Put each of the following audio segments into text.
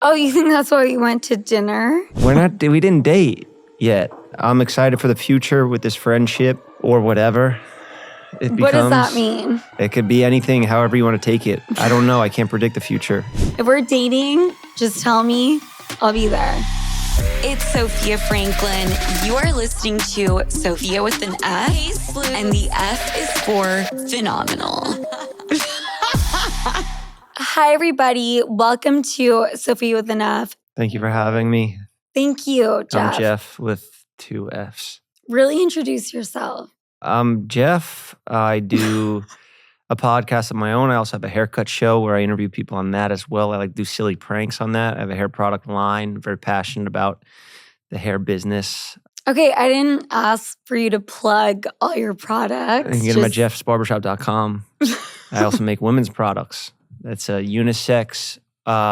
Oh, you think that's why we went to dinner? We didn't date yet. I'm excited for the future with this friendship or whatever it becomes. What does that mean? It could be anything, however you want to take it. I don't know. I can't predict the future. If we're dating, just tell me. I'll be there. It's Sofia Franklyn. You are listening to Sofia with an F, and the F is for phenomenal. Hi, everybody. Welcome to Sofia with an F. Thank you for having me. Thank you, Jeff. I'm Jeff with 2 Fs. Really introduce yourself. I'm Jeff. I do a podcast of my own. I also have a haircut show where I interview people on that as well. I like to do silly pranks on that. I have a hair product line. Very passionate about the hair business. Okay, I didn't ask for you to plug all your products. You can get them at jeffsbarbershop.com. I also make women's products. That's a unisex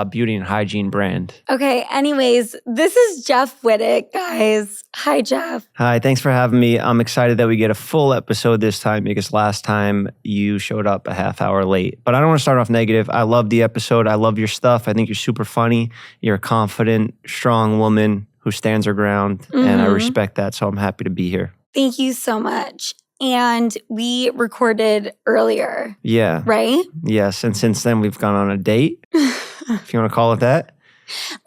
beauty and hygiene brand. Okay, anyways, this is Jeff Wittek, guys. Hi, Jeff. Hi, thanks for having me. I'm excited that we get a full episode this time because last time you showed up a half hour late. But I don't want to start off negative. I love the episode. I love your stuff. I think you're super funny. You're a confident, strong woman who stands her ground, and I respect that, so I'm happy to be here. Thank you so much. And we recorded earlier. Yeah. Right? Yes, and since then we've gone on a date, if you want to call it that.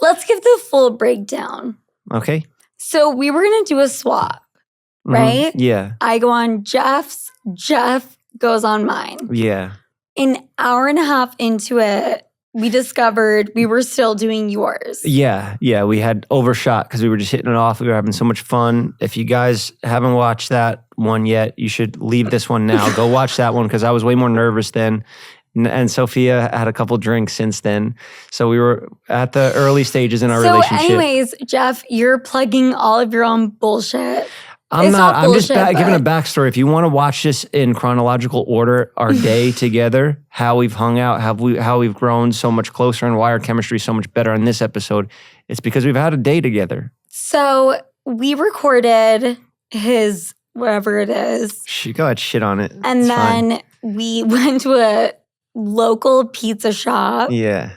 Let's give the full breakdown. Okay. So we were going to do a swap, right? Yeah. I go on Jeff's, Jeff goes on mine. Yeah. An hour and a half into it, we discovered we were still doing yours. Yeah, we had overshot because we were just hitting it off. We were having so much fun. If you guys haven't watched that one yet, you should leave this one now. Go watch that one because I was way more nervous then. And Sofia had a couple drinks since then. So we were at the early stages in our relationship. So anyways, Jeff, you're plugging all of your own bullshit. I'm just giving a backstory. If you want to watch this in chronological order, our day together, how we've hung out, how we've grown so much closer, and why our chemistry is so much better in this episode, it's because we've had a day together. So we recorded his whatever it is. Go ahead, shit on it. And then we went to a local pizza shop. Yeah.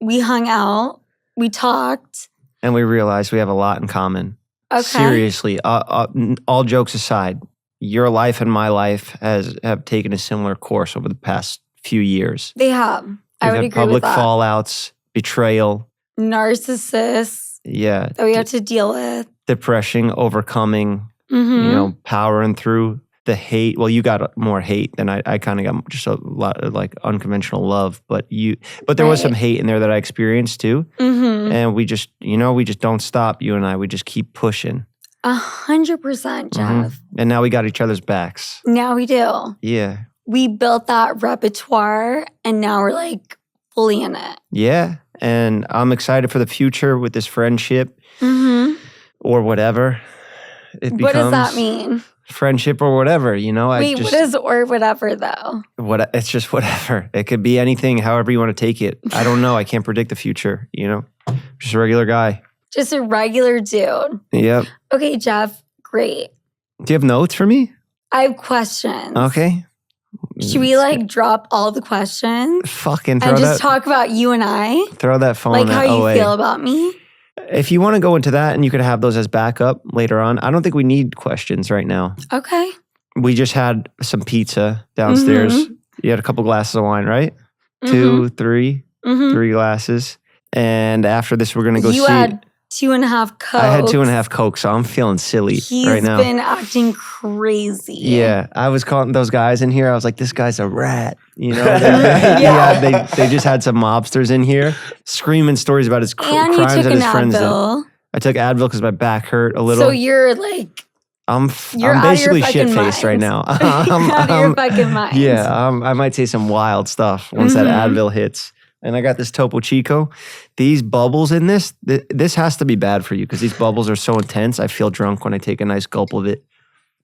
We hung out. We talked. And we realized we have a lot in common. Okay. Seriously, all jokes aside, your life and my life have taken a similar course over the past few years. They have. I would agree with that. Public fallouts, betrayal. Narcissists. Yeah. That we have to deal with. Depression, overcoming, powering through the hate. Well, you got more hate than I kind of got just a lot of like unconventional love, but there was some hate in there that I experienced too. And we just don't stop, you and I. We just keep pushing. 100%, Jeff. And now we got each other's backs. Now we do. Yeah. We built that repertoire and now we're like fully in it. Yeah. And I'm excited for the future with this friendship or whatever it becomes. What does that mean? Friendship or whatever, Wait, what is or whatever though? It's just whatever. It could be anything, however you want to take it. I don't know. I can't predict the future, Just a regular guy. Just a regular dude. Yep. Okay, Jeff, great. Do you have notes for me? I have questions. Okay. Should we drop all the questions? Fucking throw and just talk about you and I? Throw that phone like how away. You feel about me? If you want to go into that and you could have those as backup later on, I don't think we need questions right now. Okay. We just had some pizza downstairs. You had a couple glasses of wine, right? 2, 3, 3 glasses. And after this, we're going to go see. You had 2.5 Cokes. I had 2.5 Cokes, so I'm feeling silly right now. He's been acting crazy. Yeah. I was calling those guys in here. I was like, this guy's a rat. They just had some mobsters in here screaming stories about his crimes that his friends did. I took Advil because my back hurt a little. So you're like... I'm basically shit-faced right now. You're out of your fucking mind. Yeah, I might say some wild stuff once that Advil hits. And I got this Topo Chico. These bubbles in this has to be bad for you because these bubbles are so intense. I feel drunk when I take a nice gulp of it.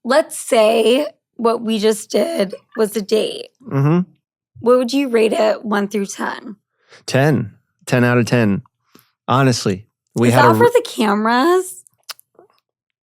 Let's say what we just did was a date. What would you rate it 1 through 10? 10. 10 out of 10. Honestly. Is that for the cameras?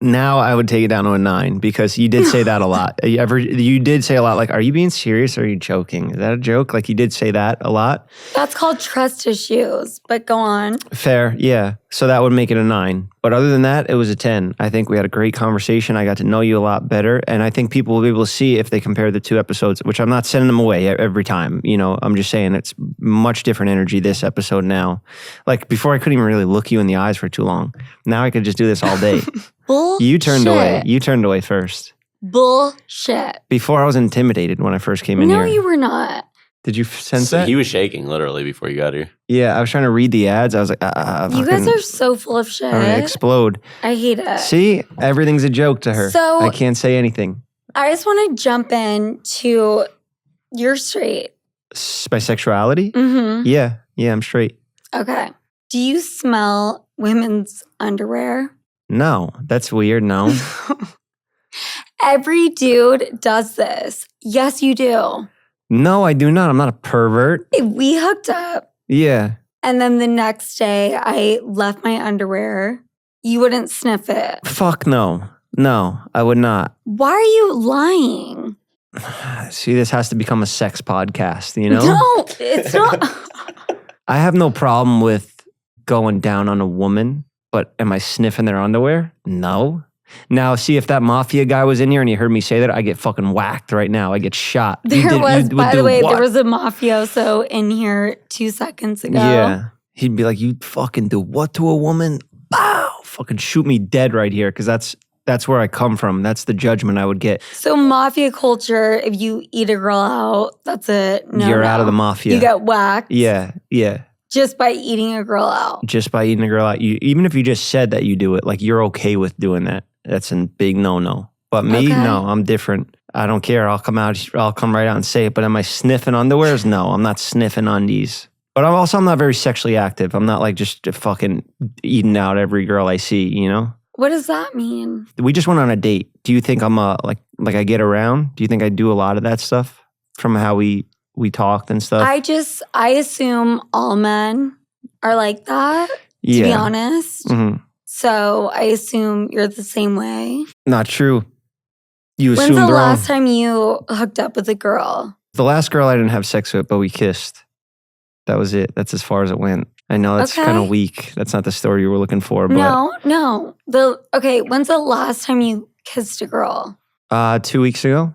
Now I would take it down to a 9 because you did say that a lot. You did say a lot like, are you being serious or are you joking? Is that a joke? Like you did say that a lot. That's called trust issues, but go on. Fair, yeah. So that would make it a 9. But other than that, it was a 10. I think we had a great conversation. I got to know you a lot better. And I think people will be able to see if they compare the 2 episodes, which I'm not sending them away every time. You know, I'm just saying it's much different energy this episode now. Like before I couldn't even really look you in the eyes for too long. Now I could just do this all day. Bullshit. You turned away. You turned away first. Bullshit. Before I was intimidated when I first came in here. No, you were not. Did you sense that? He was shaking literally before you got here. Yeah, I was trying to read the ads. I was like, you guys are so full of shit. I'm gonna explode. I hate it. See, everything's a joke to her. So I can't say anything. I just want to jump in to you're straight. Bisexuality? Mm-hmm. Yeah, I'm straight. Okay. Do you smell women's underwear? No, that's weird. No. Every dude does this. Yes, you do. No, I do not. I'm not a pervert. We hooked up. Yeah. And then the next day, I left my underwear. You wouldn't sniff it. Fuck no. No, I would not. Why are you lying? See, this has to become a sex podcast, you know? No, it's not. I have no problem with going down on a woman, but am I sniffing their underwear? No. Now, see, if that Mafia guy was in here and he heard me say that, I get fucking whacked right now. I get shot. By the way, there was a mafioso in here 2 seconds ago. Yeah. He'd be like, you fucking do what to a woman? Wow. Fucking shoot me dead right here because that's where I come from. That's the judgment I would get. So mafia culture, if you eat a girl out, that's it. No, You're out of the mafia. You get whacked. Yeah. Just by eating a girl out. Just by eating a girl out. Even if you just said that you do it, like you're okay with doing that. That's a big no-no. But me, no, I'm different. I don't care. I'll come right out and say it. But am I sniffing underwears? No, I'm not sniffing undies. But I'm not very sexually active. I'm not like just fucking eating out every girl I see, you know? What does that mean? We just went on a date. Do you think I'm like I get around? Do you think I do a lot of that stuff from how we talked and stuff? I assume all men are like that, to be honest. Mm-hmm. So I assume you're the same way. Not true. You When's assumed the wrong. last time you hooked up with a girl? The last girl I didn't have sex with, but we kissed. That was it. That's as far as it went. I know that's kind of weak. That's not the story you were looking for. But No. When's the last time you kissed a girl? 2 weeks ago.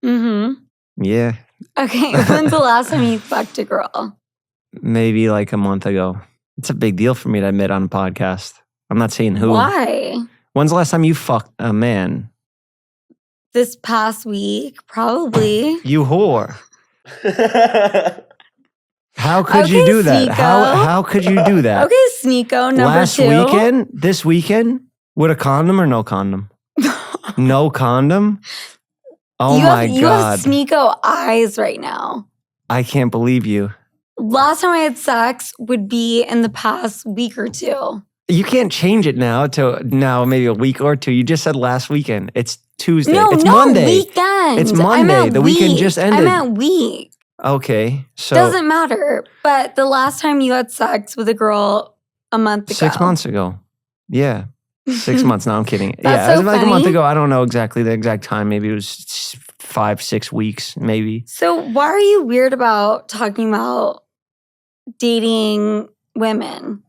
Mm-hmm. Yeah. Okay, when's the last time you fucked a girl? Maybe like a month ago. It's a big deal for me to admit on a podcast. I'm not saying who. Why? When's the last time you fucked a man? This past week, probably. You whore. How could you do that? How could you do that? Okay, Sneako, number 2. This weekend, with a condom or no condom? No condom? Oh my God. You have Sneako eyes right now. I can't believe you. Last time I had sex would be in the past week or 2. You can't change it now to now maybe a week or 2. You just said last weekend. It's Tuesday. It's Monday. Weekend. It's Monday. The weekend just ended. I meant week. Okay. So doesn't matter. But the last time you had sex with a girl a month ago. 6 months ago. Yeah. 6 months. No, I'm kidding. That's it so was like funny. a month ago. I don't know exactly the exact time. Maybe it was 5-6 weeks, maybe. So why are you weird about talking about dating women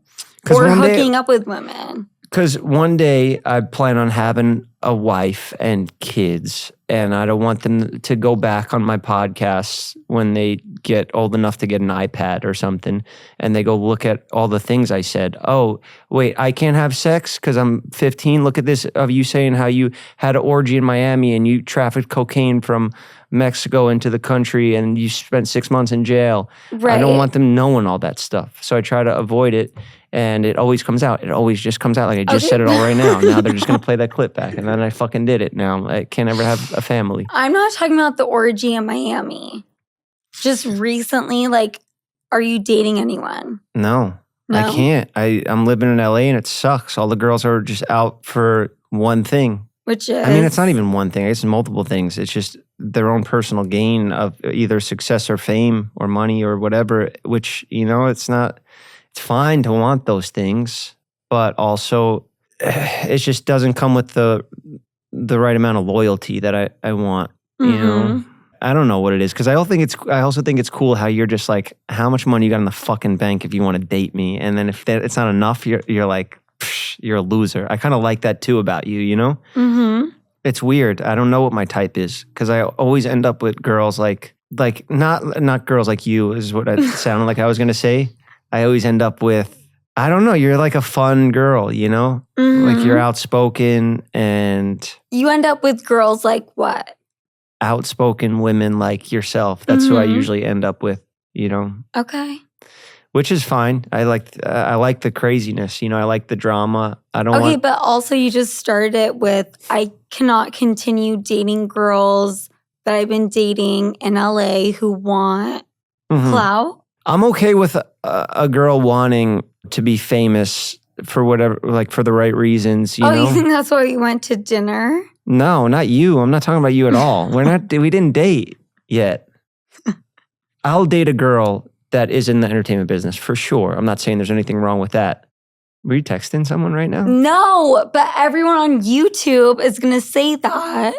or hooking up with women? Because one day I plan on having a wife and kids, and I don't want them to go back on my podcasts when they get old enough to get an iPad or something, and they go look at all the things I said. Oh, wait, I can't have sex because I'm 15. Look at this of you saying how you had an orgy in Miami and you trafficked cocaine from Mexico into the country and you spent 6 months in jail. Right. I don't want them knowing all that stuff. So I try to avoid it. And it always comes out. It always just comes out like I just said it all right now. Now they're just going to play that clip back. And then I fucking did it. Now I can't ever have a family. I'm not talking about the orgy in Miami. Just recently, like, are you dating anyone? No, I can't. I'm living in LA and it sucks. All the girls are just out for one thing. Which is? I mean, it's not even one thing. It's multiple things. It's just their own personal gain of either success or fame or money or whatever, which, you know, it's not... It's fine to want those things, but also it just doesn't come with the right amount of loyalty that I want. You know, I don't know what it is because I also think it's cool how you're just like, how much money you got in the fucking bank if you want to date me, and then if it's not enough, you're like, you're a loser. I kind of like that too about you. You know, it's weird. I don't know what my type is because I always end up with girls like not girls like you is what it sounded like I was gonna say. I always end up with, I don't know, you're like a fun girl, you know? Like you're outspoken and... You end up with girls like what? Outspoken women like yourself. That's who I usually end up with, you know? Okay. Which is fine. I like the craziness, you know? I like the drama. I don't want... but also you just started it with, I cannot continue dating girls that I've been dating in LA who want clout. I'm okay with a girl wanting to be famous for whatever, like for the right reasons, you know? You think that's why you went to dinner? No, not you. I'm not talking about you at all. We didn't date yet. I'll date a girl that is in the entertainment business for sure. I'm not saying there's anything wrong with that. Were you texting someone right now? No, but everyone on YouTube is going to say that.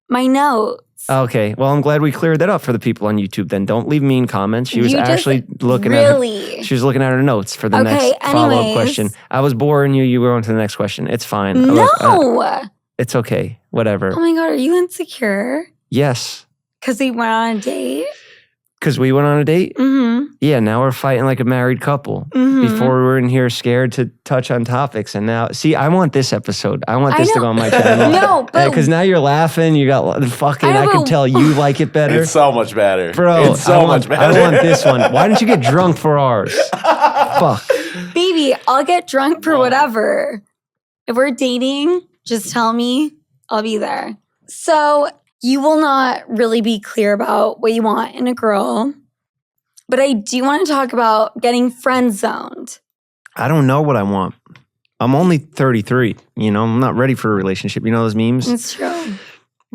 My notes. Okay, well, I'm glad we cleared that up for the people on YouTube then. Don't leave mean comments. She was actually looking she was looking at her notes for the next follow-up question. I was boring you. You were on to the next question. It's fine. No. It's okay. Whatever. Oh my God, are you insecure? Yes. Because we went on a date? Because we went on a date? Yeah, now we're fighting like a married couple. Before we were in here scared to touch on topics. And now, see, I want this episode. I want this to go on my channel. No, but... Because now you're laughing. You got fucking... I can tell you like it better. It's so much better. Bro, it's so much better. I want this one. Why didn't you get drunk for ours? Fuck. Baby, I'll get drunk for whatever. If we're dating, just tell me. I'll be there. So... You will not really be clear about what you want in a girl. But I do want to talk about getting friend-zoned. I don't know what I want. I'm only 33, you know? I'm not ready for a relationship. You know those memes? It's true.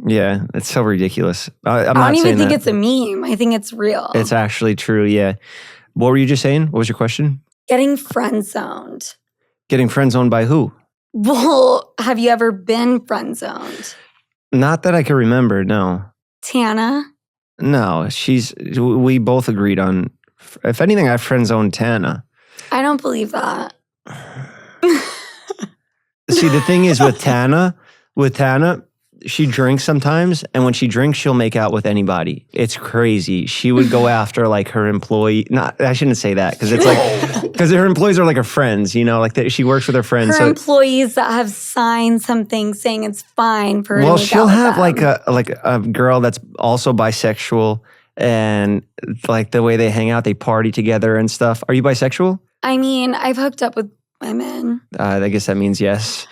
Yeah, it's so ridiculous. I don't even think it's a meme. I think it's real. It's actually true, yeah. What were you just saying? What was your question? Getting friend-zoned. Getting friend-zoned by who? Well, have you ever been friend-zoned? Not that I can remember, no. Tana? No, we both agreed on, if anything, I friend-zoned Tana. I don't believe that. See, the thing is with Tana, she drinks sometimes, and when she drinks, she'll make out with anybody. It's crazy. She would go after like her employee. I shouldn't say that because it's like because her employees are like her friends. You know, like she works with her friends. Her employees that have signed something saying it's fine for her. Well, to make she'll out with have like a girl that's also bisexual, and like the way they hang out, they party together and stuff. Are you bisexual? I mean, I've hooked up with women. I guess that means yes.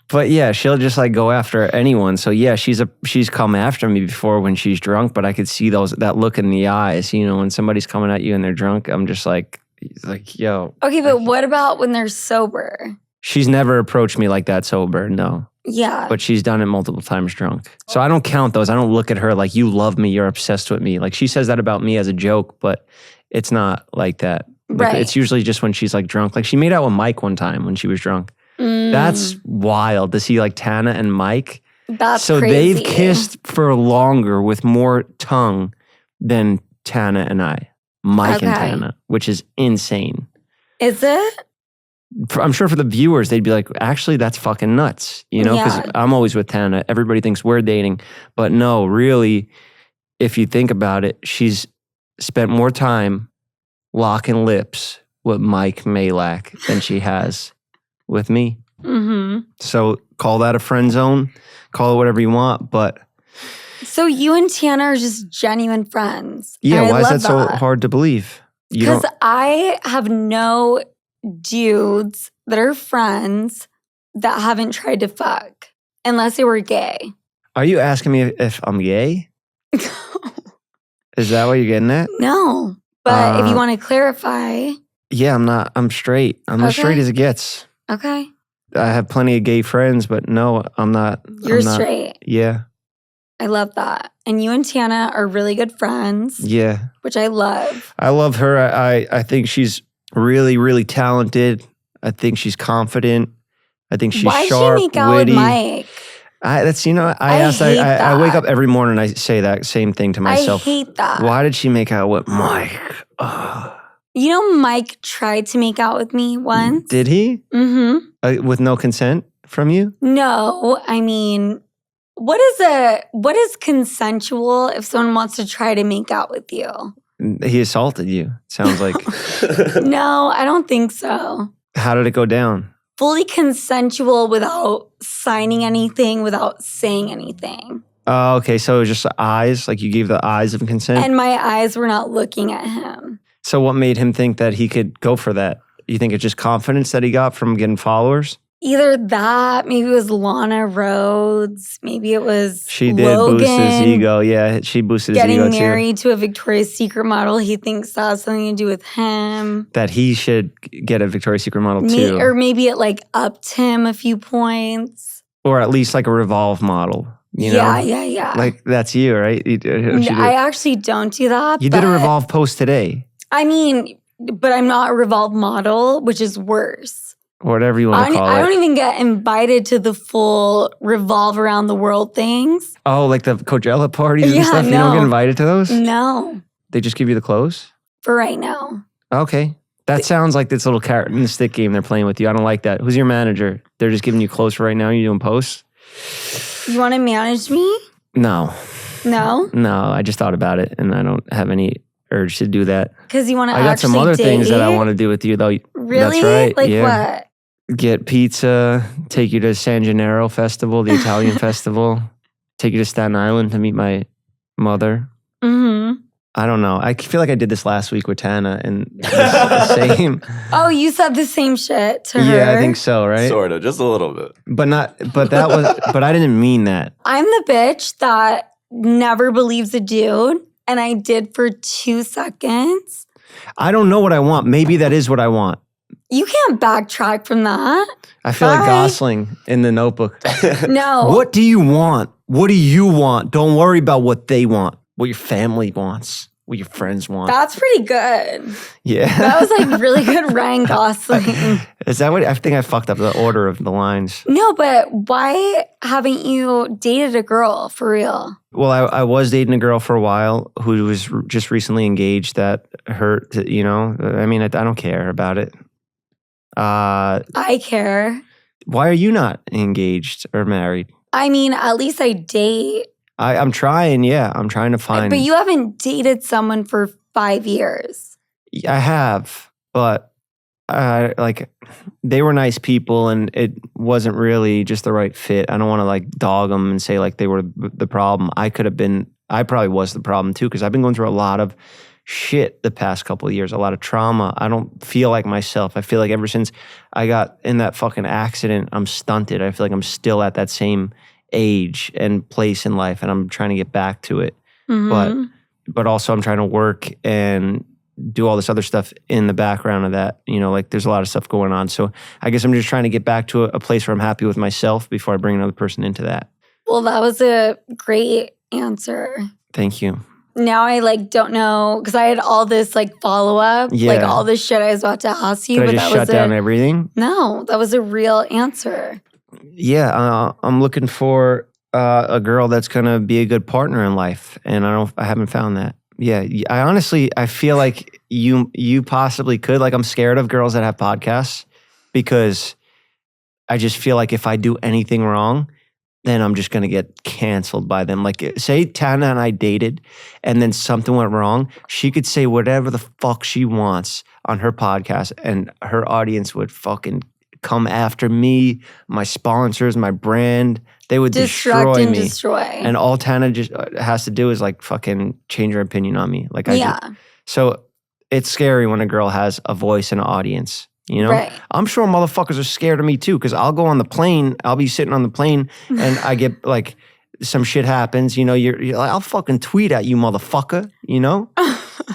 But yeah, she'll just like go after anyone. So yeah, she's come after me before when she's drunk, but I could see that look in the eyes. You know, when somebody's coming at you and they're drunk, I'm just like, yo. Okay, but what about when they're sober? She's never approached me like that sober, no. Yeah. But she's done it multiple times drunk. So I don't count those. I don't look at her like, you love me, you're obsessed with me. Like she says that about me as a joke, but it's not like that. Like, right. It's usually just when she's like drunk. Like she made out with Mike one time when she was drunk. That's wild to see like Tana and Mike. That's so crazy. They've kissed for longer with more tongue than Tana and I. Mike and Tana, which is insane. Is it? I'm sure for the viewers, they'd be like, actually, that's fucking nuts. You know, because I'm always with Tana. Everybody thinks we're dating. But no, really, if you think about it, she's spent more time locking lips with Mike Majlak than she has with me. So call that a friend zone. Call it whatever you want, but... So you and Tana are just genuine friends. Yeah, why is that so hard to believe? Because I have no dudes that are friends that haven't tried to fuck, unless they were gay. Are you asking me if I'm gay? Is that what you're getting at? No, but if you want to clarify... Yeah, I'm not. I'm straight. I'm as straight as it gets. Okay. I have plenty of gay friends, but no, I'm not. You're straight. Yeah. I love that. And you and Tana are really good friends. Yeah. Which I love. I love her. I think she's really, really talented. I think she's confident. I think she's Why'd sharp, she make out witty. with Mike? I wake up every morning and I say that same thing to myself. I hate that. Why did she make out with Mike? Ugh. You know, Mike tried to make out with me once. Did he? Mm-hmm. With no consent from you? No, I mean, what is consensual if someone wants to try to make out with you? He assaulted you, sounds like. No, I don't think so. How did it go down? Fully consensual without signing anything, without saying anything. Oh, okay. So it was just eyes? Like you gave the eyes of consent? And my eyes were not looking at him. So what made him think that he could go for that? You think it's just confidence that he got from getting followers? Either that, maybe it was Lana Rhodes, maybe it was She did Logan boost his ego. Yeah, she boosted his ego getting too. married to a Victoria's Secret model. He thinks that has something to do with him. That he should get a Victoria's Secret model too. Or maybe it like upped him a few points. Or at least like a Revolve model. You know? Yeah. Like that's you, right? I actually don't do that. You did a Revolve post today. I mean, but I'm not a Revolve model, which is worse. Whatever you want to call it. I don't even get invited to the full Revolve around the world things. Oh, like the Coachella parties and stuff? No. You don't get invited to those? No. They just give you the clothes? For right now. Okay. That sounds like this little carrot and stick game they're playing with you. I don't like that. Who's your manager? They're just giving you clothes for right now? You're doing posts? You want to manage me? No. No? No, I just thought about it and I don't have any urge to do that. Because you want to I got some other things that I want to do with you though. Really? That's right. Like yeah. what? Get pizza, take you to San Gennaro Festival, the Italian festival, take you to Staten Island to meet my mother. Mm-hmm. I don't know. I feel like I did this last week with Tana and the same. Oh, you said the same shit to her? Yeah, I think so, right? Sort of, just a little bit. But I didn't mean that. I'm the bitch that never believes a dude, and I did for 2 seconds. I don't know what I want. Maybe that is what I want. You can't backtrack from that. I feel like Gosling in The Notebook. No. What do you want? What do you want? Don't worry about what they want. What your family wants. What your friends want. That's pretty good. Yeah. That was like really good Ryan Gosling. Is that what? I think I fucked up the order of the lines. No, but why haven't you dated a girl for real? Well, I was dating a girl for a while who was just recently engaged. That hurt, you know? I mean, I don't care about it. I care. Why are you not engaged or married? I mean, at least I date. I'm trying, yeah. I'm trying to find. But you haven't dated someone for 5 years. I have, but like they were nice people and it wasn't really just the right fit. I don't want to like dog them and say like they were the problem. I probably was the problem too because I've been going through a lot of shit the past couple of years, a lot of trauma. I don't feel like myself. I feel like ever since I got in that fucking accident, I'm stunted. I feel like I'm still at that same age and place in life and I'm trying to get back to it. Mm-hmm. But also I'm trying to work and do all this other stuff in the background of that. You know, like there's a lot of stuff going on. So I guess I'm just trying to get back to a place where I'm happy with myself before I bring another person into that. Well, that was a great answer. Thank you. Now I like don't know because I had all this like follow up, like all this shit I was about to ask you. Did but I just that shut down everything? No, that was a real answer. Yeah, I'm looking for a girl that's gonna be a good partner in life, and I haven't found that. Yeah, I feel like you possibly could. Like I'm scared of girls that have podcasts because I just feel like if I do anything wrong, then I'm just going to get canceled by them. Like, say Tana and I dated and then something went wrong. She could say whatever the fuck she wants on her podcast and her audience would fucking come after me, my sponsors, my brand. They would destroy me. And all Tana just has to do is like fucking change her opinion on me. Like So it's scary when a girl has a voice and an audience. You know, right. I'm sure motherfuckers are scared of me too because I'll go on the plane. I'll be sitting on the plane and I get like some shit happens. You know, you're like, I'll fucking tweet at you, motherfucker. You know,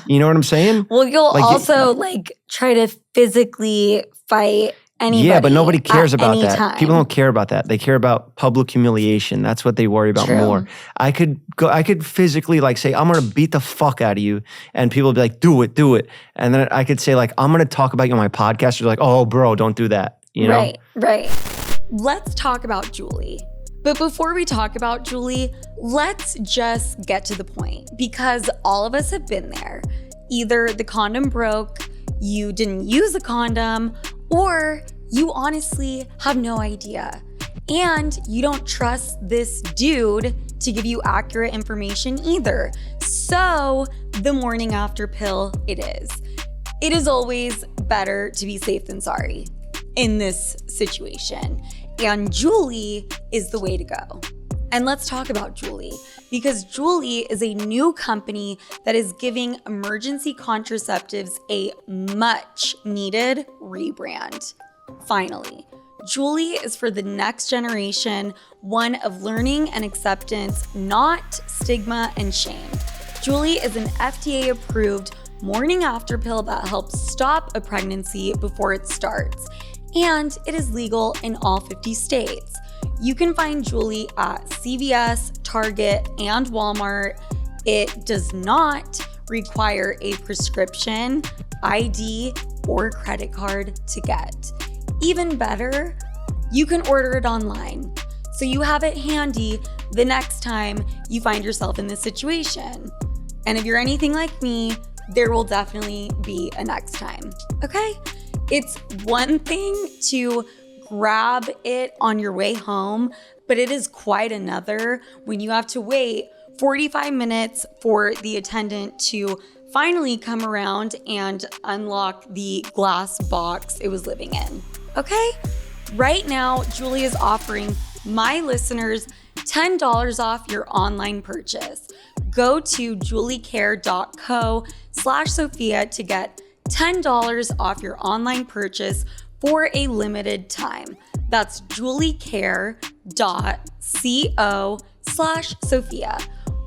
you know what I'm saying? Well, you'll like, also like try to physically fight anybody. Yeah, but nobody cares at about any that. time. People don't care about that. They care about public humiliation. That's what they worry about True. more. I could physically like say, I'm gonna beat the fuck out of you, and people would be like, do it. And then I could say like, I'm gonna talk about you on my podcast. You're like, oh bro, don't do that. You know? Right. Let's talk about Julie. But before we talk about Julie, let's just get to the point, because all of us have been there. Either the condom broke, you didn't use a condom, or you honestly have no idea. And you don't trust this dude to give you accurate information either. So the morning after pill it is. It is always better to be safe than sorry in this situation. And Julie is the way to go. And let's talk about Julie, because Julie is a new company that is giving emergency contraceptives a much needed rebrand. Finally, Julie is for the next generation, one of learning and acceptance, not stigma and shame. Julie is an FDA approved morning after pill that helps stop a pregnancy before it starts. And it is legal in all 50 states. You can find Julie at CVS, Target, and Walmart. It does not require a prescription, ID, or credit card to get. Even better, you can order it online, so you have it handy the next time you find yourself in this situation. And if you're anything like me, there will definitely be a next time, okay? It's one thing to grab it on your way home, but it is quite another when you have to wait 45 minutes for the attendant to finally come around and unlock the glass box it was living in, okay? Right now, Julie is offering my listeners $10 off your online purchase. Go to juliecare.co/Sofia to get $10 off your online purchase for a limited time. That's juliecare.co/Sofia.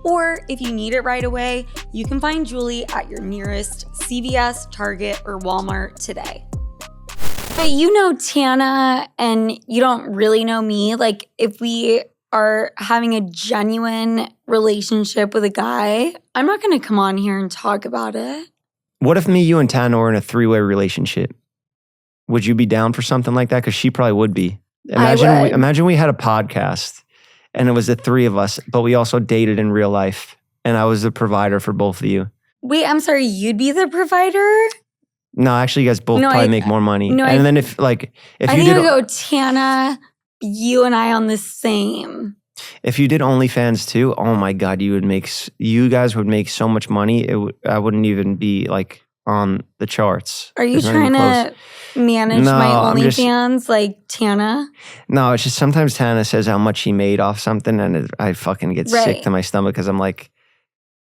Or if you need it right away, you can find Julie at your nearest CVS, Target, or Walmart today. But you know Tana, and you don't really know me. Like, if we are having a genuine relationship with a guy, I'm not going to come on here and talk about it. What if me, you, and Tana were in a 3-way relationship? Would you be down for something like that? Because she probably would be. Imagine we had a podcast and it was the three of us, but we also dated in real life, and I was the provider for both of you. Wait, I'm sorry, you'd be the provider? No, actually, you guys both probably make more money. No, and then if I think I would go Tana, you and I on the same. If you did OnlyFans too, oh my God, you guys would make so much money. I wouldn't even be like on the charts. Are you trying to manage my OnlyFans like Tana? No, it's just sometimes Tana says how much she made off something, and I fucking get sick to my stomach because I'm like,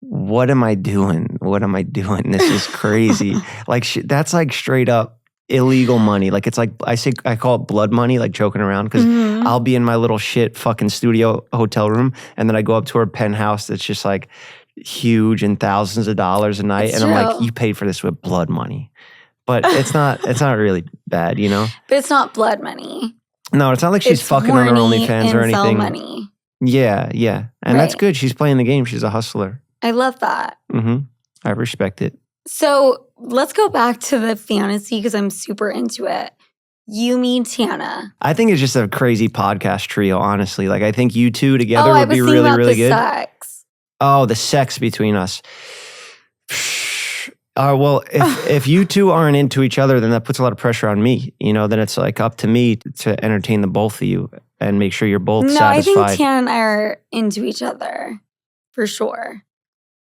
what am I doing? This is crazy. Like that's like straight up illegal money. Like it's like I call it blood money, like joking around, because I'll be in my little shit fucking studio hotel room, and then I go up to her penthouse that's just like huge and thousands of dollars a night, and I'm like, you paid for this with blood money. But it's not really bad, you know? But it's not blood money. No, it's not like she's fucking on her OnlyFans or anything. Money. Yeah. And that's good. She's playing the game. She's a hustler. I love that. I respect it. So let's go back to the fantasy because I'm super into it. You, me, Tana. I think it's just a crazy podcast trio, honestly. Like, I think you two together would be really, really good. Sex. Oh, the sex between us. Well, if you two aren't into each other, then that puts a lot of pressure on me. You know, then it's like up to me to entertain the both of you and make sure you're both satisfied. No, I think Tana and I are into each other for sure.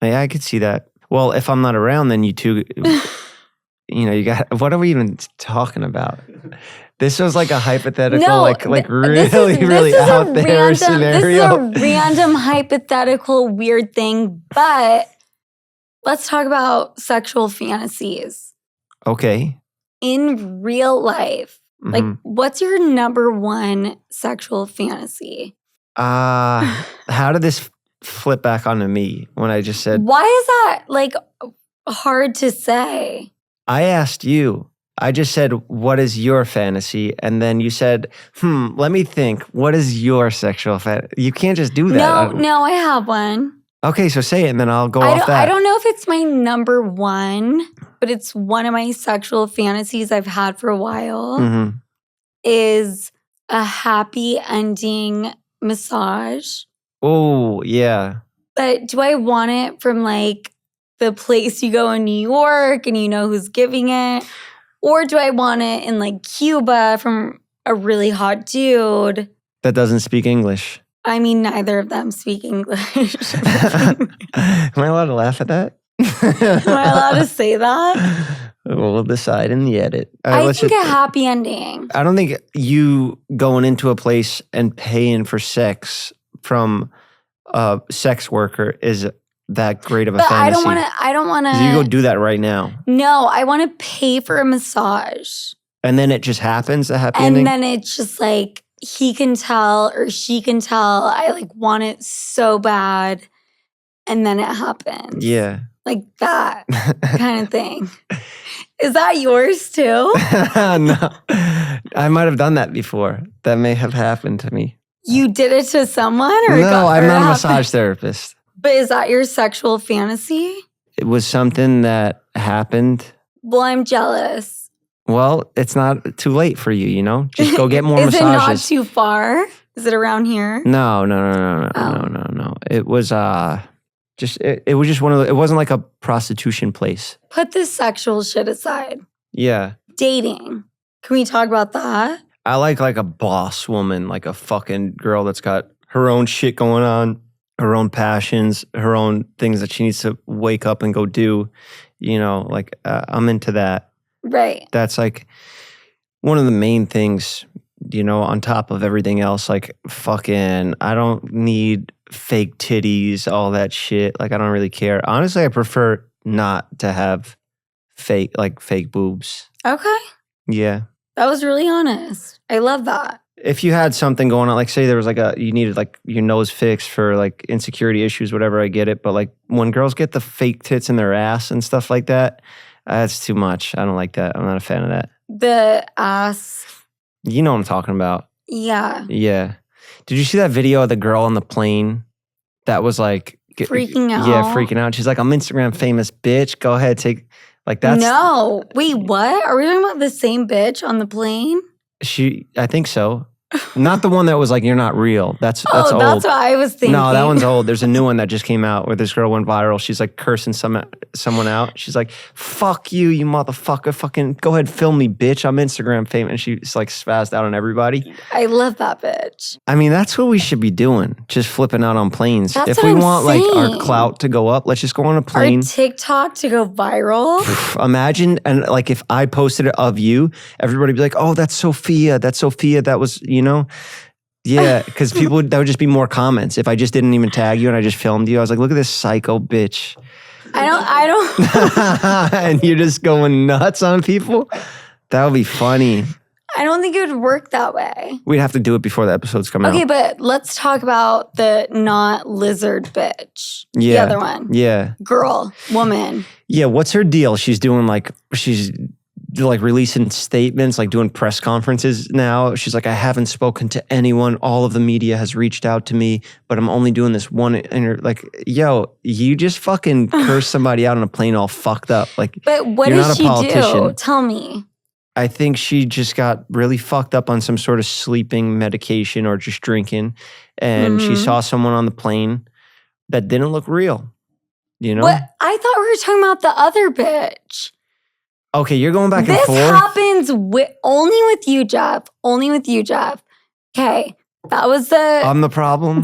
Yeah, I could see that. Well, if I'm not around, then you two, you got, what are we even talking about? This was like a hypothetical, really out there scenario. This is a random hypothetical weird thing, but let's talk about sexual fantasies. Okay. In real life, like, what's your number one sexual fantasy? How did this flip back onto me when I just said... Why is that, like, hard to say? I asked you, I just said, what is your fantasy? And then you said, let me think. What is your sexual fantasy? You can't just do that. No, I have one. Okay, so say it and then I'll go off that. I don't know if it's my number one, but it's one of my sexual fantasies I've had for a while. Mm-hmm. Is a happy ending massage. Oh, yeah. But do I want it from like the place you go in New York and you know who's giving it? Or do I want it in like Cuba from a really hot dude? That doesn't speak English. I mean, neither of them speak English. Am I allowed to laugh at that? Am I allowed to say that? We'll decide in the edit. I think a happy ending. I don't think you going into a place and paying for sex from a sex worker is that great of a fantasy. I don't want to. You go do that right now. No, I want to pay for a massage. And then it just happens, a happy ending? And then it's just like he can tell or she can tell I like want it so bad. And then it happens. Yeah. Like that kind of thing. Is that yours too? No. I might have done that before. That may have happened to me. You did it to someone? Or no, I'm not a massage therapist. But is that your sexual fantasy? It was something that happened. Well, I'm jealous. Well, it's not too late for you, you know? Just go get more Is massages. Is it not too far? Is it around here? No. It was it was just one of the, it wasn't like a prostitution place. Put this sexual shit aside. Yeah. Dating. Can we talk about that? I like a boss woman, like a fucking girl that's got her own shit going on, her own passions, her own things that she needs to wake up and go do. You know, like I'm into that. Right. That's like one of the main things, you know, on top of everything else. Like fucking, I don't need fake titties, all that shit. Like I don't really care. Honestly, I prefer not to have fake boobs. Okay. Yeah. That was really honest. I love that. If you had something going on, like say there was like you needed like your nose fixed for like insecurity issues, whatever, I get it. But like when girls get the fake tits in their ass and stuff like that, that's too much. I don't like that. I'm not a fan of that. The ass. You know what I'm talking about. Yeah. Yeah. Did you see that video of the girl on the plane that was like freaking out? Yeah, freaking out. She's like, I'm Instagram famous, bitch. Go ahead, take like that's No. Wait, what? Are we talking about the same bitch on the plane? I think so. Not the one that was like, you're not real. That's old. That's what I was thinking. No, that one's old. There's a new one that just came out where this girl went viral. She's like cursing someone out. She's like, fuck you, you motherfucker. Fucking go ahead, film me, bitch. I'm Instagram famous. And she's like spazzed out on everybody. I love that bitch. I mean, that's what we should be doing. Just flipping out on planes. That's if what we I'm want saying. like our clout to go up, let's just go on a plane. Our TikTok to go viral. Imagine, and like if I posted it of you, everybody would be like, oh, that's Sofia. That was, you know. Yeah, because that would just be more comments. If I just didn't even tag you and I just filmed you, I was like, look at this psycho bitch. I don't. And you're just going nuts on people? That would be funny. I don't think it would work that way. We'd have to do it before the episodes come out. Okay, but let's talk about the not lizard bitch. Yeah. The other one. Yeah. Girl, woman. Yeah, what's her deal? She's releasing statements, like doing press conferences now. She's like, I haven't spoken to anyone. All of the media has reached out to me, but I'm only doing this one. And you're like, yo, you just fucking cursed somebody out on a plane all fucked up. Like, but what does she do? Tell me. I think she just got really fucked up on some sort of sleeping medication or just drinking. And she saw someone on the plane that didn't look real. You know? What? I thought we were talking about the other bitch. Okay, you're going back and forth. This happens only with you, Jeff. Only with you, Jeff. Okay, that was I'm the problem.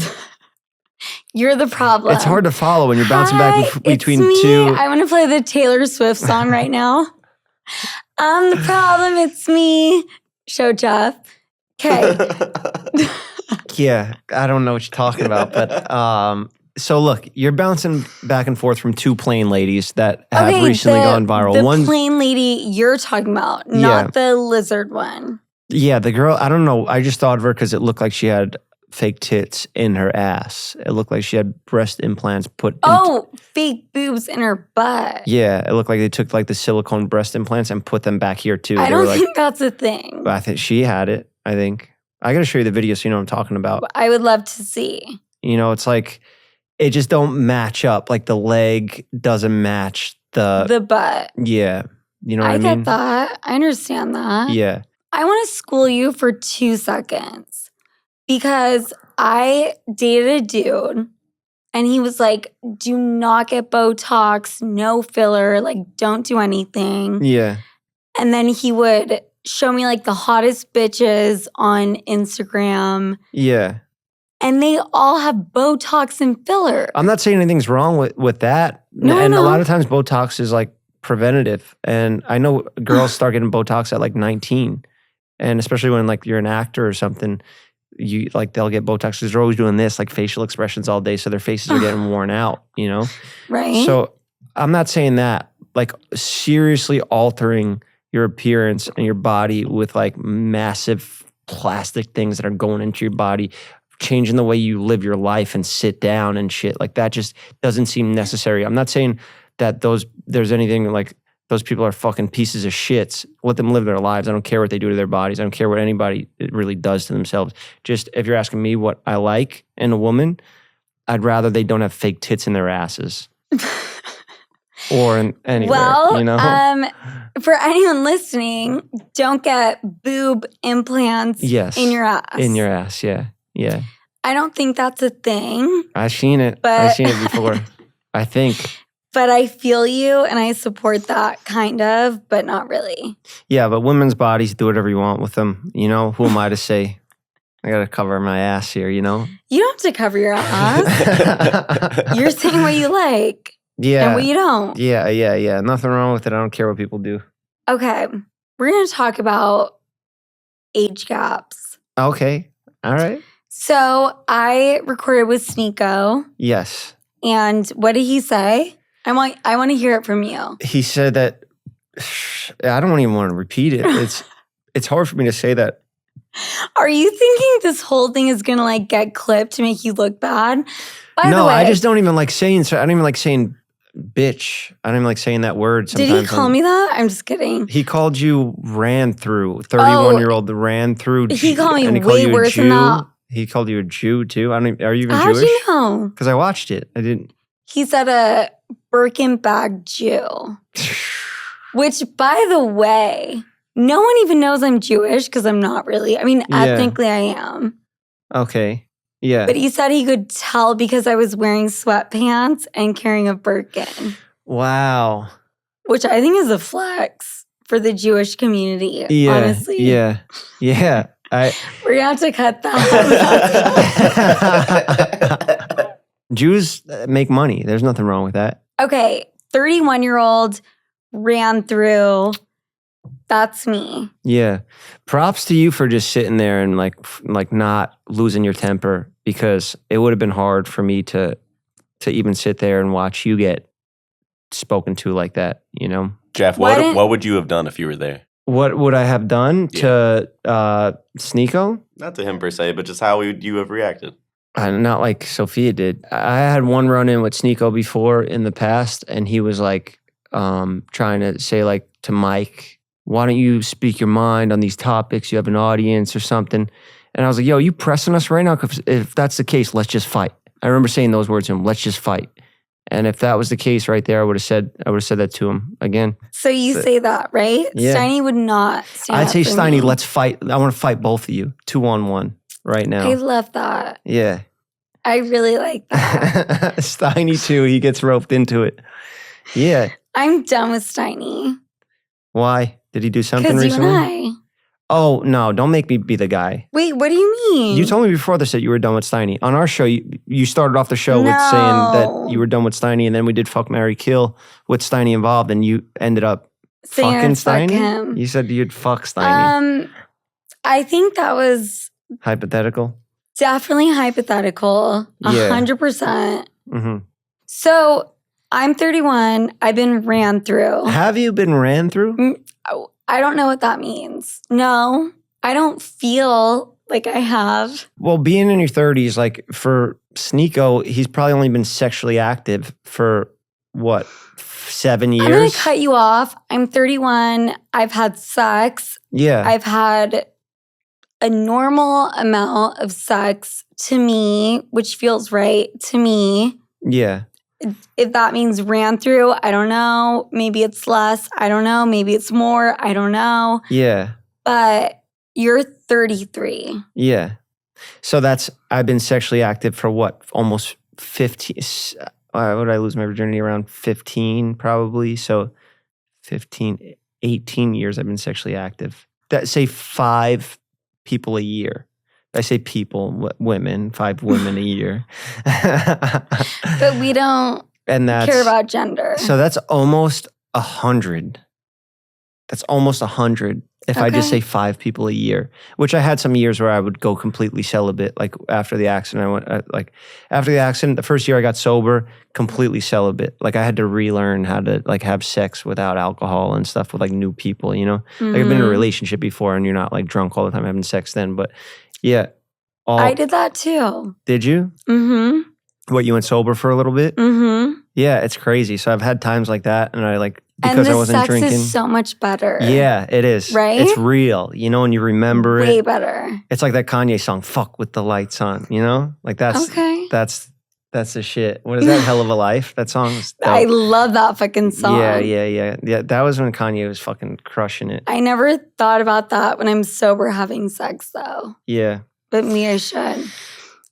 You're the problem. It's hard to follow when you're bouncing back between it's me. two. I want to play the Taylor Swift song right now. I'm the problem. It's me. Show Jeff. Okay. Yeah, I don't know what you're talking about, but so look, you're bouncing back and forth from two plain ladies that have recently gone viral. The plain lady you're talking about, not the lizard one. Yeah, the girl, I don't know. I just thought of her because it looked like she had fake tits in her ass. It looked like she had breast implants put fake boobs in her butt. Yeah, it looked like they took like the silicone breast implants and put them back here too. I don't think that's a thing. But I think she had it, I think. I got to show you the video so you know what I'm talking about. I would love to see. You know, it's like, it just don't match up. Like the leg doesn't match the butt. Yeah. You know what I mean? I get that. I understand that. Yeah. I want to school you for 2 seconds because I dated a dude and he was like, do not get Botox, no filler, like don't do anything. Yeah. And then he would show me like the hottest bitches on Instagram. Yeah. And they all have Botox and filler. I'm not saying anything's wrong with that. No, and a lot of times Botox is like preventative. And I know girls start getting Botox at like 19. And especially when like you're an actor or something, you like they'll get Botox because they're always doing this, like facial expressions all day. So their faces are getting worn out, you know? Right. So I'm not saying that. Like seriously altering your appearance and your body with like massive plastic things that are going into your body, changing the way you live your life and sit down and shit. Like that just doesn't seem necessary. I'm not saying that there's anything like those people are fucking pieces of shits. Let them live their lives. I don't care what they do to their bodies. I don't care what anybody really does to themselves. Just if you're asking me what I like in a woman, I'd rather they don't have fake tits in their asses. Or anywhere, well, you know? For anyone listening, don't get boob implants in your ass. In your ass, yeah. Yeah. I don't think that's a thing. I've seen it. I've seen it before. I think. But I feel you and I support that kind of, but not really. Yeah, but women's bodies, do whatever you want with them. You know, who am I to say? I got to cover my ass here, you know? You don't have to cover your ass. You're saying what you like. Yeah. And what you don't. Yeah. Nothing wrong with it. I don't care what people do. Okay. We're going to talk about age gaps. Okay. All right. So I recorded with Sneako. Yes. And what did he say? I want to hear it from you. He said that, I don't even want to repeat it. It's hard for me to say that. Are you thinking this whole thing is going to like get clipped to make you look bad? By the way, I just don't even like saying, I don't even like saying bitch. I don't even like saying that word sometimes. Did he call me that? I'm just kidding. He called you ran through, 31-year-old ran through. He called me way worse than that. He called you a Jew too? Are you even How'd Jewish? You know? Because I watched it. I didn't. He said a Birkin bag Jew. Which, by the way, no one even knows I'm Jewish because I'm not really. I mean, ethnically I am. Okay. Yeah. But he said he could tell because I was wearing sweatpants and carrying a Birkin. Wow. Which I think is a flex for the Jewish community, honestly. Yeah. We're going to have to cut that. Jews make money. There's nothing wrong with that. Okay. 31-year-old ran through. That's me. Yeah. Props to you for just sitting there and like not losing your temper, because it would have been hard for me to even sit there and watch you get spoken to like that, you know? Jeff, what would you have done if you were there? What would I have done to Sneako? Not to him per se, but just how would you have reacted? Not like Sofia did. I had one run-in with Sneako before in the past, and he was like trying to say like to Mike, why don't you speak your mind on these topics? You have an audience or something. And I was like, yo, you pressing us right now? 'Cause if that's the case, let's just fight. I remember saying those words to him, let's just fight. And if that was the case right there, I would have said that to him again. So you say that, right? Yeah. Steiny would not stand I'd say, up for Steiny, me. let's fight. I want to fight both of you 2-on-1 right now. I love that. Yeah. I really like that. Steiny too. He gets roped into it. Yeah. I'm done with Steiny. Why? Did he do something Because you recently? and I. Oh, no. Don't make me be the guy. Wait, what do you mean? You told me before this that you were done with Steiny. On our show, you started off the show with saying that you were done with Steiny, and then we did Fuck, Marry, Kill with Steiny involved, and you ended up saying fucking fuck Steiny? him. You said you'd fuck Steiny. I think that was Hypothetical? definitely hypothetical. Yeah. 100%. Mm-hmm. So I'm 31. I've been ran through. Have you been ran through? I don't know what that means. No, I don't feel like I have. Well, being in your 30s, like for Sneako, he's probably only been sexually active for what, 7 years? I'm going to cut you off. I'm 31. I've had sex. Yeah. I've had a normal amount of sex to me, which feels right to me. Yeah. If that means ran through, I don't know. Maybe it's less. I don't know. Maybe it's more. I don't know. Yeah. But you're 33. Yeah. So I've been sexually active for what? Almost 15. Would I lose my virginity around 15 probably? So 15, 18 years I've been sexually active. Say 5 people a year. I say people, women, 5 women a year. But we don't care about gender. So that's almost 100. That's almost 100 if I just say 5 people a year, which I had some years where I would go completely celibate. Like after the accident, after the accident, the first year I got sober, completely celibate. Like I had to relearn how to like have sex without alcohol and stuff with like new people, you know? Like I've been in a relationship before and you're not like drunk all the time having sex then, but yeah. I did that too. Did you? Mm-hmm. What, you went sober for a little bit? Mm-hmm. Yeah, it's crazy. So I've had times like that and I like, because and the I wasn't sex drinking. Is so much better. Yeah, it is. Right? It's real, you know, and you remember it. Way better. It's like that Kanye song, "Fuck with the lights on," you know? Like that's the shit. What is that? Hell of a Life? That song is dope. I love that fucking song. Yeah. That was when Kanye was fucking crushing it. I never thought about that when I'm sober having sex though. Yeah. But me, I should.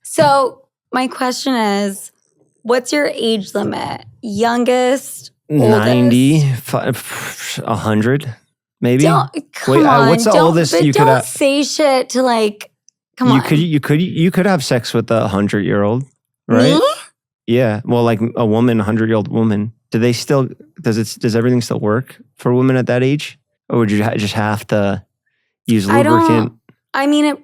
So my question is, what's your age limit? Youngest? 90, 100, maybe. Come on. What's the oldest you could have? Don't say shit to like. Come on. You could have sex with a 100-year-old, right? Me? Yeah. Well, like a woman, 100-year-old woman. Do they still? Does everything still work for women at that age, or would you just have to use lubricant? I mean, you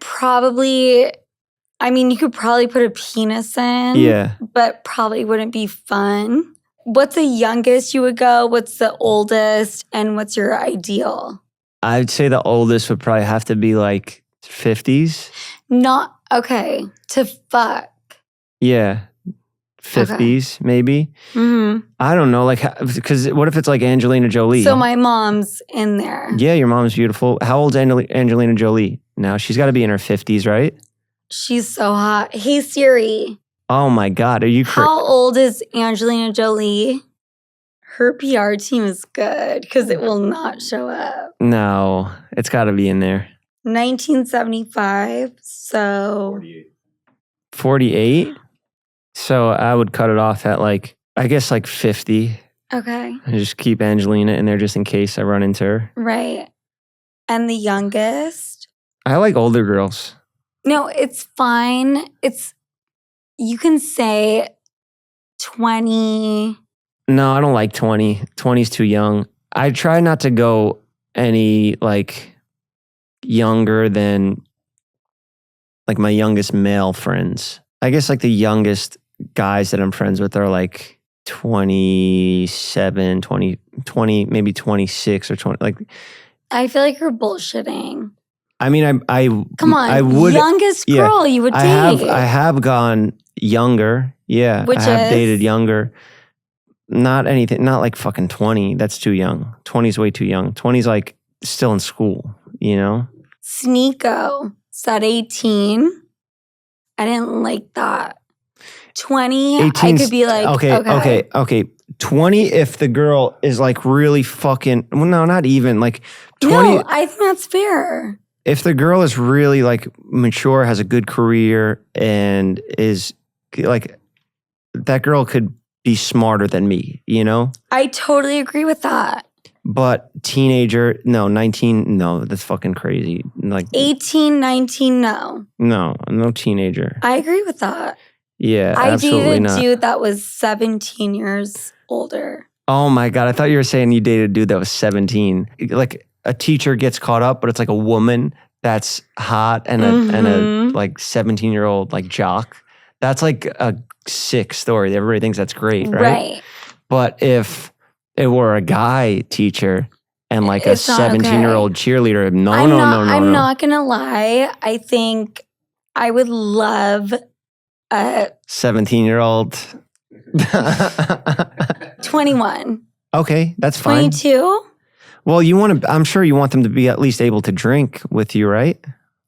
could probably put a penis in. Yeah. But probably wouldn't be fun. What's the youngest you would go? What's the oldest? And what's your ideal? I'd say the oldest would probably have to be like 50s. Not, okay, to fuck. Yeah. 50s, maybe. Mm-hmm. I don't know, like, because what if it's like Angelina Jolie? So my mom's in there. Yeah, your mom's beautiful. How old's Angelina Jolie now? She's got to be in her 50s, right? She's so hot. Hey, Siri. Oh my God, are you crazy? How old is Angelina Jolie? Her PR team is good because it will not show up. No, it's got to be in there. 1975, so... 48? So I would cut it off at like, I guess like 50. Okay. And just keep Angelina in there just in case I run into her. Right. And the youngest? I like older girls. No, it's fine. You can say 20. No, I don't like 20. 20's too young. I try not to go any like younger than like my youngest male friends. I guess like the youngest guys that I'm friends with are like 27, 20, maybe 26 or 20. Like, I feel like you're bullshitting. I mean, I come on, I would, youngest girl you would date. I have gone younger. Yeah, Which I have dated younger. Not anything, not like fucking 20. That's too young. 20's way too young. 20's like still in school, you know? Sneako said 18. I didn't like that. 20, I could be like, okay. 20 if the girl is like really fucking, well, no, not even like 20. No, I think that's fair. If the girl is really like mature, has a good career, and is like, that girl could be smarter than me, you know? I totally agree with that. But teenager, no, 19, no, that's fucking crazy. Like 18, 19, no. No teenager. I agree with that. Yeah, I absolutely dated not. a dude that was 17 years older. Oh my God, I thought you were saying you dated a dude that was 17. Like a teacher gets caught up, but it's like a woman that's hot and a like 17-year-old like jock. That's like a sick story. Everybody thinks that's great, right? Right. But if it were a guy teacher and like a 17-year-old cheerleader, no. I'm not gonna lie. I think I would love a 17-year-old. 21. Okay, that's fine. 22? Well, I'm sure you want them to be at least able to drink with you, right?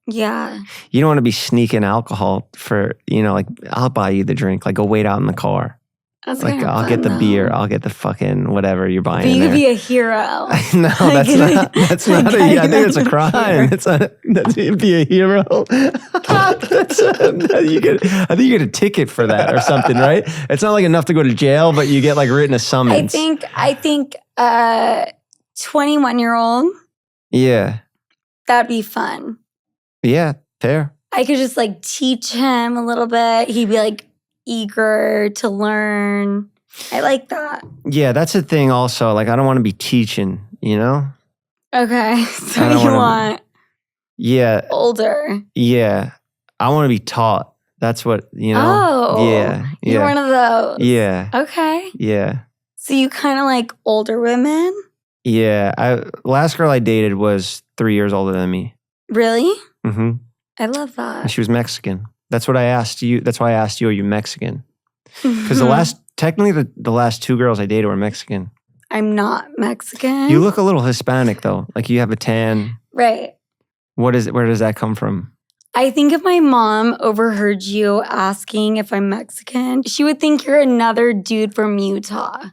Yeah. You don't want to be sneaking alcohol for, like, I'll buy you the drink. Like, go wait out in the car. That's Like, kinda I'll fun, get the though. beer. I'll get the fucking whatever you're buying. But you there. could be a hero. No, that's not. That's not. I think it's a crime. It's not. That's be a hero. I think you get a ticket for that or something, right? It's not like enough to go to jail, but you get like written a summons. I think 21-year-old. Yeah. That'd be fun. Yeah. Fair. I could just like teach him a little bit. He'd be like eager to learn. I like that. Yeah, that's the thing. Also, like, I don't want to be teaching. Okay, so you want Yeah. older. Yeah. I want to be taught. That's what, Oh. Yeah. You're one of those. Yeah. Okay. Yeah. So you kind of like older women? Yeah. Last girl I dated was 3 years older than me. Really? Mm-hmm. I love And that. she was Mexican. That's what I asked you. That's why I asked you, are you Mexican? Because technically the last two girls I dated were Mexican. I'm not Mexican. You look a little Hispanic though. Like you have a tan. Right. Where does that come from? I think if my mom overheard you asking if I'm Mexican, she would think you're another dude from Utah.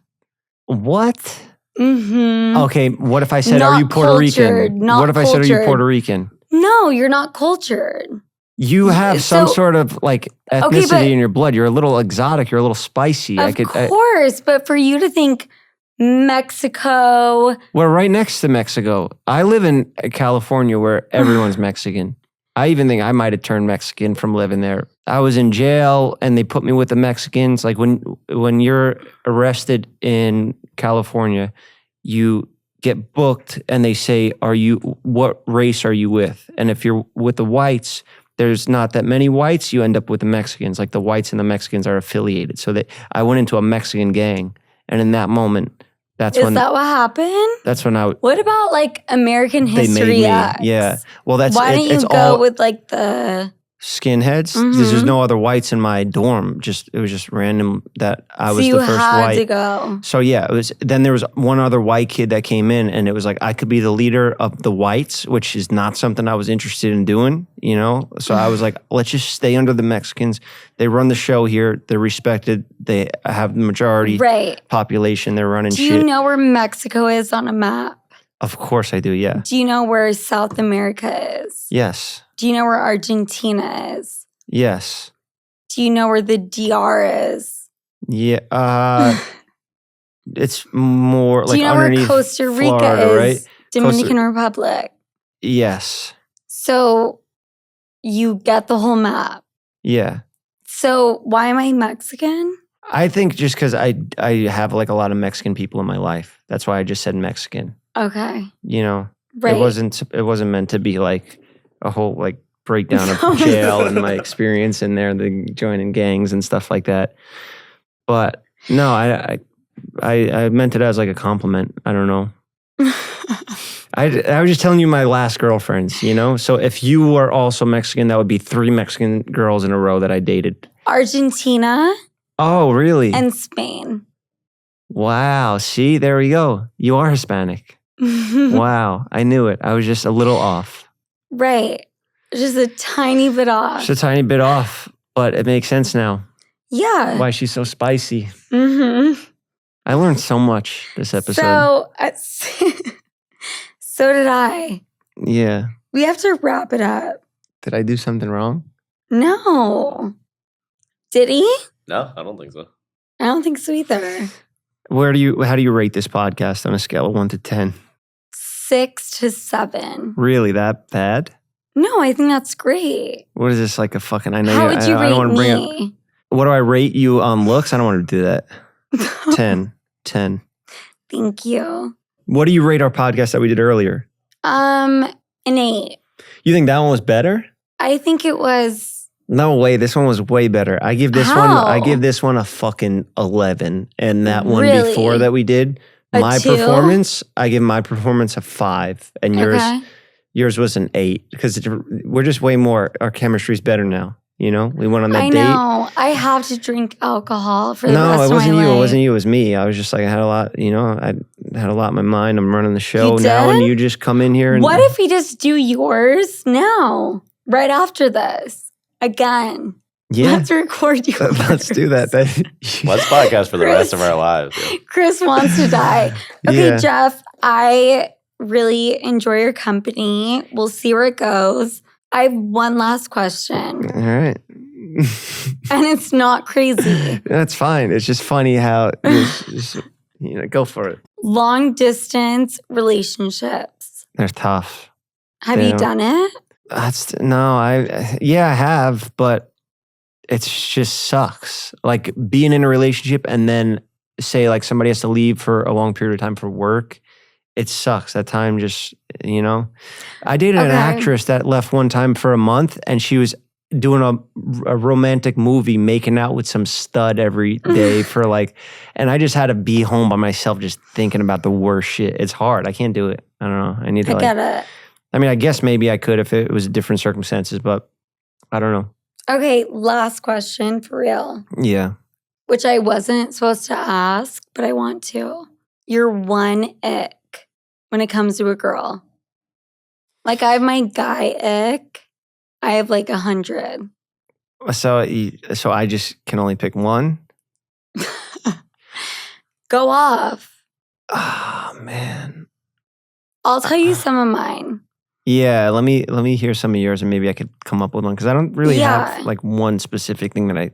What? Mm-hmm. Okay, what if I said, Not are you Puerto cultured, Rican? not What if I said, are you cultured. Puerto Rican? No, you're not cultured. You have some So- sort of like ethnicity but- in your blood. You're a little exotic. You're a little spicy. Of course, but for you to think Mexico, We're right next to Mexico. I live in California where everyone's Mexican. I even think I might have turned Mexican from living there. I was in jail and they put me with the Mexicans. Like when you're arrested in California, you get booked and they say, what race are you with? And if you're with the whites, there's not that many whites, you end up with the Mexicans. Like the whites and the Mexicans are affiliated. So I went into a Mexican gang. And in that moment, that's is that what happened? that's when What about like American they made History me. X? Yeah. Well, Why don't you it's go all with like the... skinheads. Mhm. There's no other whites in my dorm. It was just random that I so was you the first had white. to go. So yeah, it was. Then there was one other white kid that came in, and it was like I could be the leader of the whites, which is not something I was interested in doing. So I was like, let's just stay under the Mexicans. They run the show here. They're respected. They have the majority Right. population. They're running Do shit. you know where Mexico is on a map? Of course I do. Yeah. Do you know where South America is? Yes. Do you know where Argentina is? Yes. Do you know where the DR is? Yeah. It's more Do like you know where underneath Costa Rica Florida, is? right? Dominican Republic. Yes. So you get the whole map. Yeah. So why am I Mexican? I think just because I have like a lot of Mexican people in my life. That's why I just said Mexican. Okay. It Right. wasn't meant to be like a whole like breakdown of jail and my experience in there, the joining gangs and stuff like that. But no, I meant it as like a compliment. I don't know. I was just telling you my last girlfriends, So if you were also Mexican, that would be 3 Mexican girls in a row that I dated. Argentina Oh, really? and Spain. Wow. See, there we go. You are Hispanic. Wow. I knew it. I was just a little off. Right. Just a tiny bit off. Just a tiny bit off, but it makes sense now. Yeah. Why she's so spicy. Mm-hmm. I learned so much this episode. So did I. Yeah. We have to wrap it up. Did I do something wrong? No. Did he? No, I don't think so. I don't think so either. How do you rate this podcast on a scale of 1 to 10? 6 to 7. Really that bad? No, I think that's great. What is this like a fucking? I know. How would you I don't want to rate bring up. me? What do I rate you on looks? I don't want to do that. 10. Thank you. What do you rate our podcast that we did earlier? An 8. You think that one was better? I think it was. No way. This one was way better. I give this one a fucking 11. And that one Really? before that we did, A my 2? performance, I give my performance a 5. And yours, Okay. Yours was an 8 because we're just way more. Our chemistry's better now. You know, we went on that date. I know. I have to drink alcohol for the rest of my life. No, it wasn't you. It wasn't you. It was me. I was just like, I had a lot. You know, I had a lot in my mind. I'm running the show now, and you just come in here. And what if we just do yours now, right after this, again? Yeah, let's record yours. Let's do that. Let's podcast for the rest of our lives. Yeah. Chris wants to die. Okay, Yeah. Jeff, I really enjoy your company. We'll see where it goes. I have one last question. All right. And it's not crazy. That's fine. It's just funny how, go for it. Long distance relationships. They're tough. Have you done it? I have, but it just sucks. Like being in a relationship and then say like somebody has to leave for a long period of time for work. It sucks. That time just, I dated an actress that left one time for a month and she was doing a romantic movie, making out with some stud every day for and I just had to be home by myself just thinking about the worst shit. It's hard. I can't do it. I don't know. I need to get it. I mean, I guess maybe I could if it was different circumstances, but I don't know. Okay, last question for real. Yeah. Which I wasn't supposed to ask, but I want to. Your one ick when it comes to a girl. Like I have my guy ick. I have 100. So I just can only pick one? Go off. Oh, man. I'll tell you some of mine. Yeah, let me hear some of yours and maybe I could come up with one because I don't really have one specific thing that I...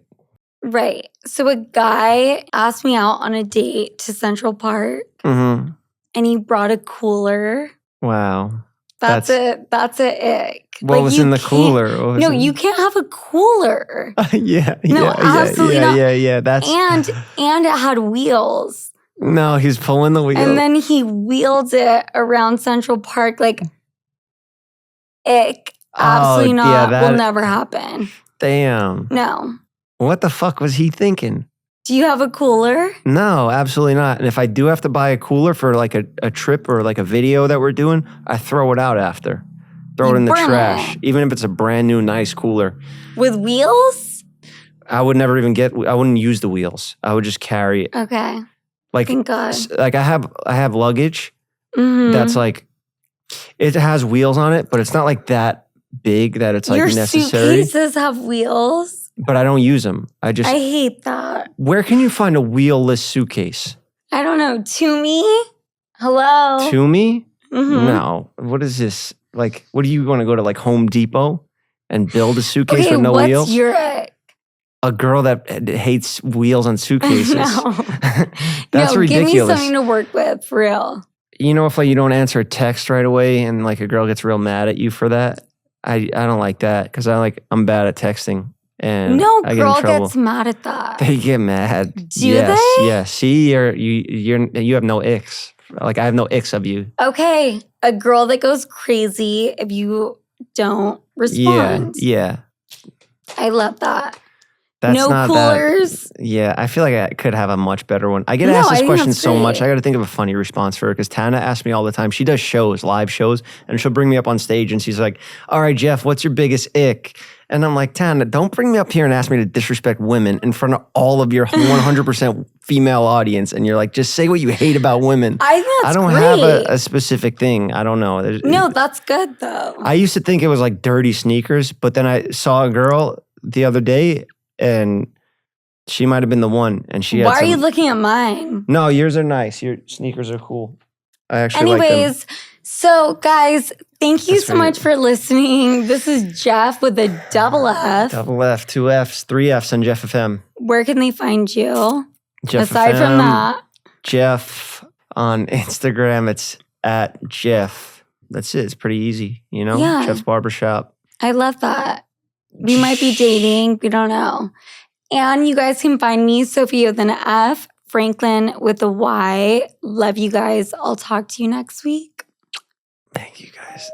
Right. So a guy asked me out on a date to Central Park Mm-hmm. and he brought a cooler. Wow. That's it. That's it. Ick. What was in the cooler? You can't have a cooler. Absolutely not. Yeah. That's and it had wheels. No, he's pulling the wheel. And then he wheeled it around Central Park ick. Absolutely not. Will never happen. Damn. No. What the fuck was he thinking? Do you have a cooler? No, absolutely not. And if I do have to buy a cooler for a trip or a video that we're doing, I throw it out after. Throw it in the trash. Even if it's a brand new nice cooler. With wheels? I would never even I wouldn't use the wheels. I would just carry it. Okay. Thank God. I have luggage that's it has wheels on it, but it's not that big that it's necessary. Your suitcases have wheels? But I don't use them. I hate that. Where can you find a wheelless suitcase? I don't know. To-me? Hello? To-me? Mm-hmm. No. What is this? What do you want to go to Home Depot and build a suitcase with no wheels? What's your ick? A girl that hates wheels on suitcases. No. That's ridiculous. Give me something to work with, for real. If you don't answer a text right away and a girl gets real mad at you for that, I don't like that because I'm bad at texting. And no I girl get in trouble. Gets mad at that. They get mad. Do they? Yes. See, you have no icks. I have no icks of you. Okay, a girl that goes crazy if you don't respond. Yeah. I love that. That's no not coolers. That, yeah, I feel like I could have a much better one. I get asked this question so much. I got to think of a funny response for her because Tana asks me all the time. She does live shows, and she'll bring me up on stage and she's like, "All right, Jeff, what's your biggest ick?" And I'm like, Tana, don't bring me up here and ask me to disrespect women in front of all of your 100% female audience. And you're like, just say what you hate about women. I think that's don't great. have a specific thing. I don't know. No, that's good though. I used to think it was dirty sneakers, but then I saw a girl the other day and she might have been the one. And she Why are you looking at mine? No, yours are nice. Your sneakers are cool. I actually like them. So guys, thank you so much for listening. This is Jeff with a double F. Double F, 2 Fs, 3 Fs on Jeff FM. Where can they find you? Jeff Aside FM, from that. Jeff on Instagram, it's at Jeff. That's it. It's pretty easy, Yeah. Jeff's Barbershop. I love that. We might be dating. We don't know. And you guys can find me, Sofia with an F, Franklyn with a Y. Love you guys. I'll talk to you next week. Thank you guys.